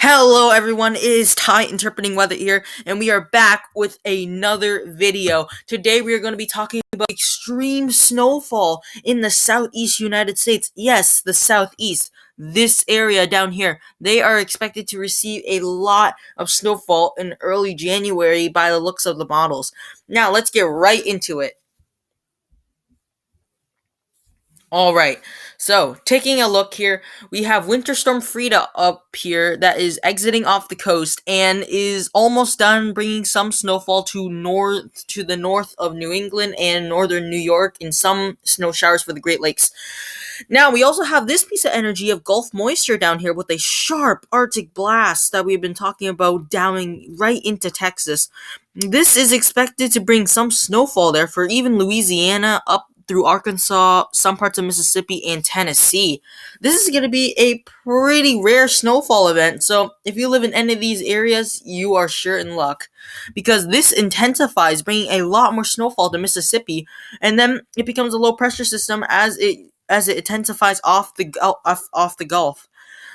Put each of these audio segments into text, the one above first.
Hello everyone, it is Ty interpreting weather here, and we are back with another video. Today we are going to be talking about extreme snowfall in the southeast United States. Yes, the southeast. This area down here, they are expected to receive a lot of snowfall in early January by the looks of the models. Now let's get right into it. Alright, so taking a look here, we have Winter Storm Frida up here that is exiting off the coast and is almost done bringing some snowfall to the north of New England and northern New York in some snow showers for the Great Lakes. Now, we also have this piece of energy of Gulf moisture down here with a sharp Arctic blast that we've been talking about downing right into Texas. This is expected to bring some snowfall there for even Louisiana up through Arkansas, some parts of Mississippi, and Tennessee. This is going to be a pretty rare snowfall event, so if you live in any of these areas, you are sure in luck. Because this intensifies, bringing a lot more snowfall to Mississippi, and then it becomes a low pressure system as it intensifies off the Gulf.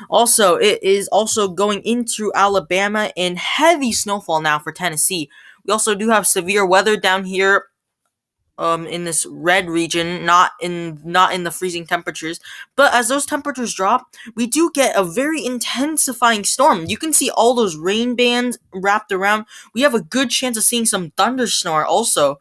Also, it is also going into Alabama and heavy snowfall now for Tennessee. We also do have severe weather down here in this red region, not in the freezing temperatures, but as those temperatures drop, we do get a very intensifying storm. You can see all those rain bands wrapped around. We have a good chance of seeing some thunderstorm also.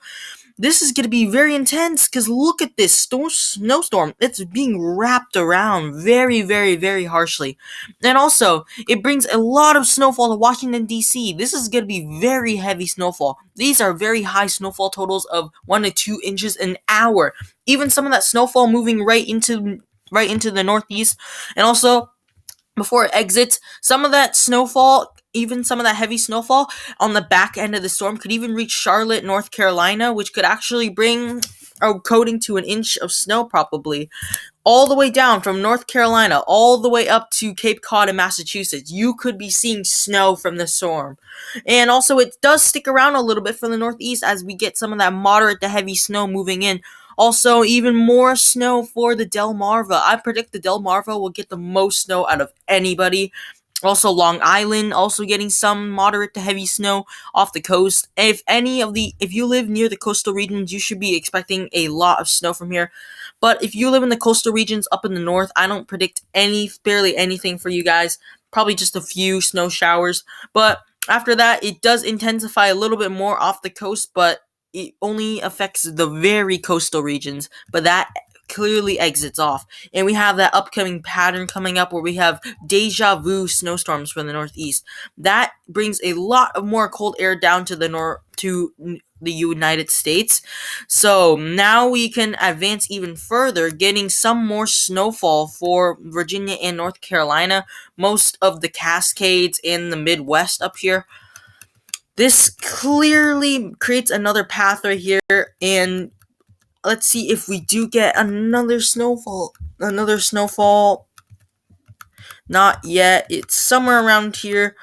This is going to be very intense because look at this snowstorm. It's being wrapped around very, very, very harshly. And also, it brings a lot of snowfall to Washington, D.C. This is going to be very heavy snowfall. These are very high snowfall totals of 1 to 2 inches an hour. Even some of that snowfall moving right into the northeast. And also, before it exits, some of that snowfall, even some of that heavy snowfall on the back end of the storm could even reach Charlotte, North Carolina, which could actually bring a coating to 1 inch of snow probably. All the way down from North Carolina, all the way up to Cape Cod in Massachusetts. You could be seeing snow from the storm. And also, it does stick around a little bit for the northeast as we get some of that moderate to heavy snow moving in. Also, even more snow for the Delmarva. I predict the Delmarva will get the most snow out of anybody. Also, Long Island also getting some moderate to heavy snow off the coast. If you live near the coastal regions, you should be expecting a lot of snow from here. But if you live in the coastal regions up in the north, I don't predict barely anything for you guys. Probably just a few snow showers. But after that, it does intensify a little bit more off the coast, but it only affects the very coastal regions, but that clearly exits off. And we have that upcoming pattern coming up where we have deja vu snowstorms from the northeast. That brings a lot of more cold air down to the United States. So now we can advance even further, getting some more snowfall for Virginia and North Carolina, most of the Cascades and the Midwest up here. This clearly creates another path right here, and let's see if we do get another snowfall. Not yet. It's somewhere around here.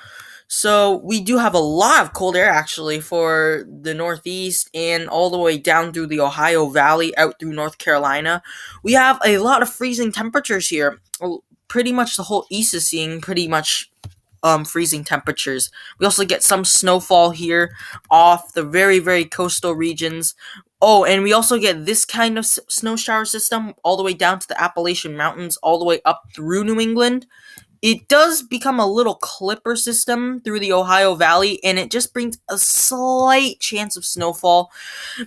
So we do have a lot of cold air actually for the northeast and all the way down through the Ohio Valley out through North Carolina. We have a lot of freezing temperatures here. Pretty much the whole east is seeing pretty much freezing temperatures. We also get some snowfall here off the very, very coastal regions. Oh, and we also get this kind of snow shower system all the way down to the Appalachian Mountains, all the way up through New England. It does become a little clipper system through the Ohio Valley, and it just brings a slight chance of snowfall,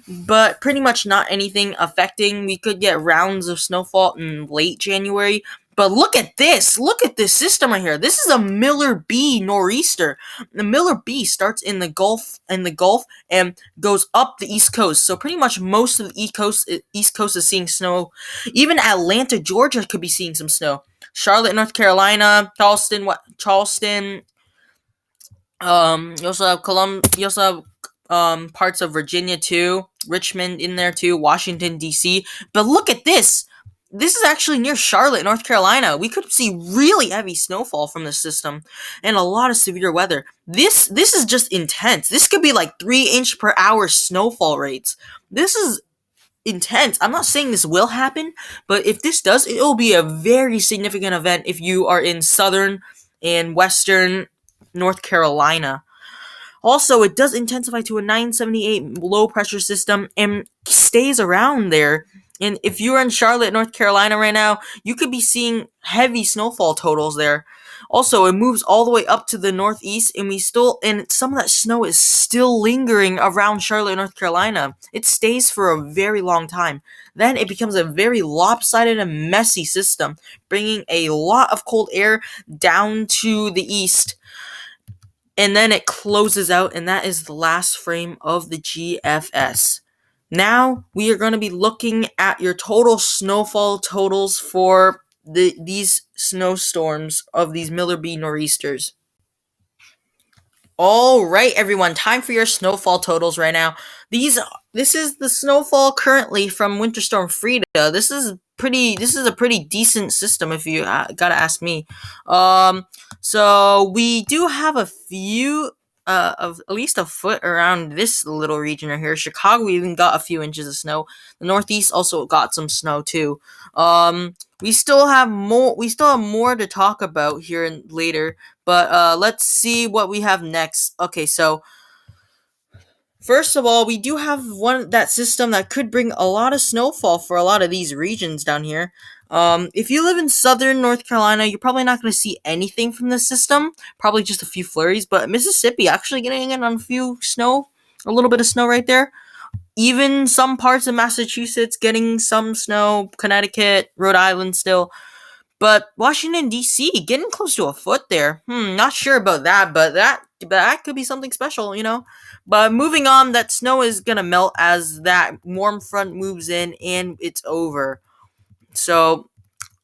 but pretty much not anything affecting. We could get rounds of snowfall in late January. But look at this! Look at this system right here. This is a Miller B nor'easter. The Miller B starts in the Gulf and goes up the East Coast. So pretty much most of the East Coast is seeing snow. Even Atlanta, Georgia could be seeing some snow. Charlotte, North Carolina, Charleston. You also have parts of Virginia too, Richmond in there too, Washington D.C. But look at this. This is actually near Charlotte, North Carolina. We could see really heavy snowfall from this system and a lot of severe weather. This is just intense. This could be like 3-inch per hour snowfall rates. This is intense. I'm not saying this will happen, but if this does, it will be a very significant event if you are in southern and western North Carolina. Also, it does intensify to a 978 low pressure system and stays around there. And if you're in Charlotte, North Carolina right now, you could be seeing heavy snowfall totals there. Also, it moves all the way up to the northeast, and some of that snow is still lingering around Charlotte, North Carolina. It stays for a very long time. Then it becomes a very lopsided and messy system, bringing a lot of cold air down to the east, and then it closes out, and that is the last frame of the GFS. Now we are going to be looking at your total snowfall totals for these snowstorms of these Miller B nor'easters. All right, everyone, time for your snowfall totals right now. This is the snowfall currently from Winter Storm Frida. This is a pretty decent system if you gotta ask me. So we do have a few of at least a foot around this little region right here. Chicago even got a few inches of snow. The Northeast also got some snow too. We still have more to talk about here and later, but let's see what we have next. Okay, so first of all, we do have that system that could bring a lot of snowfall for a lot of these regions down here. If you live in southern North Carolina, you're probably not going to see anything from this system. Probably just a few flurries, but Mississippi actually getting in on a little bit of snow right there. Even some parts of Massachusetts getting some snow, Connecticut, Rhode Island still. But Washington, D.C. getting close to a foot there. Not sure about that, but that could be something special, you know? But moving on, that snow is going to melt as that warm front moves in, and it's over. So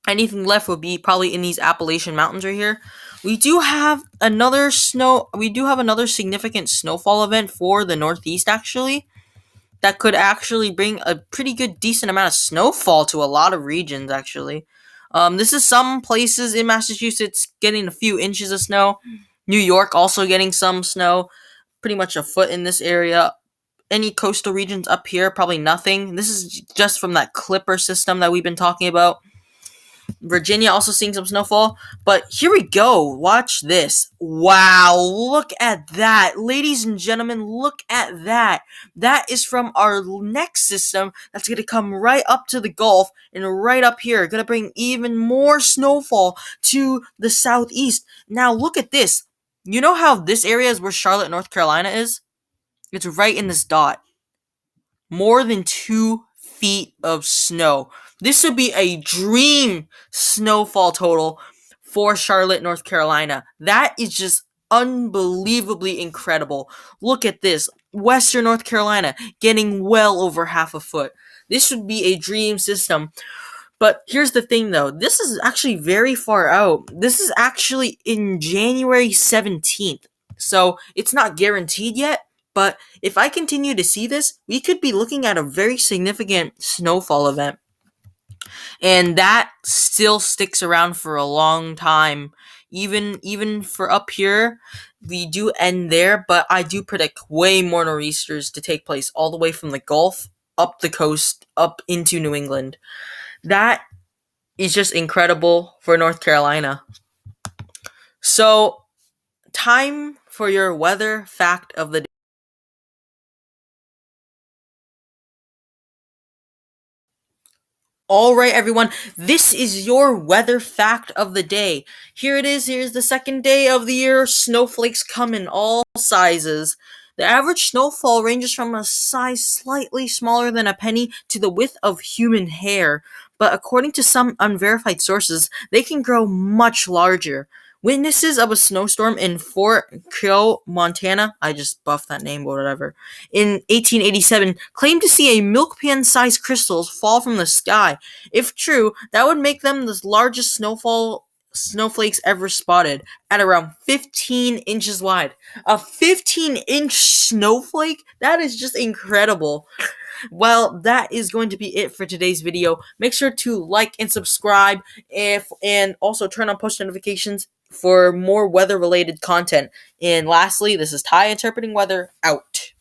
anything left will be probably in these Appalachian Mountains right here. We do have another significant snowfall event for the Northeast, actually, that could actually bring a pretty good, decent amount of snowfall to a lot of regions, actually. This is some places in Massachusetts getting a few inches of snow. New York also getting some snow, pretty much a foot in this area. Any coastal regions up here, probably nothing. This is just from that Clipper system that we've been talking about. Virginia also seeing some snowfall. But here we go. Watch this. Wow, look at that. Ladies and gentlemen, look at that. That is from our next system that's going to come right up to the Gulf and right up here. Going to bring even more snowfall to the southeast. Now look at this. You know how this area is where Charlotte, North Carolina is? It's right in this dot. More than 2 feet of snow. This would be a dream snowfall total for Charlotte, North Carolina. That is just unbelievably incredible. Look at this. Western North Carolina getting well over half a foot. This would be a dream system. But here's the thing though. This is actually very far out. This is actually in January 17th. So it's not guaranteed yet. But if I continue to see this, we could be looking at a very significant snowfall event. And that still sticks around for a long time. Even for up here, we do end there, but I do predict way more nor'easters to take place all the way from the Gulf up the coast up into New England. That is just incredible for North Carolina. So, time for your weather fact of the day. All right, everyone, this is your weather fact of the day. Here it is. Here's the second day of the year. Snowflakes come in all sizes. The average snowfall ranges from a size slightly smaller than a penny to the width of human hair, but according to some unverified sources, they can grow much larger. Witnesses of a snowstorm in Fort Keogh, Montana, I just buffed that name, but whatever, in 1887, claimed to see a milk pan-sized crystals fall from the sky. If true, that would make them the largest snowflakes ever spotted, at around 15 inches wide. A 15-inch snowflake? That is just incredible. Well, that is going to be it for today's video. Make sure to like and subscribe, and also turn on post notifications for more weather-related content. And lastly, this is Ty interpreting weather out.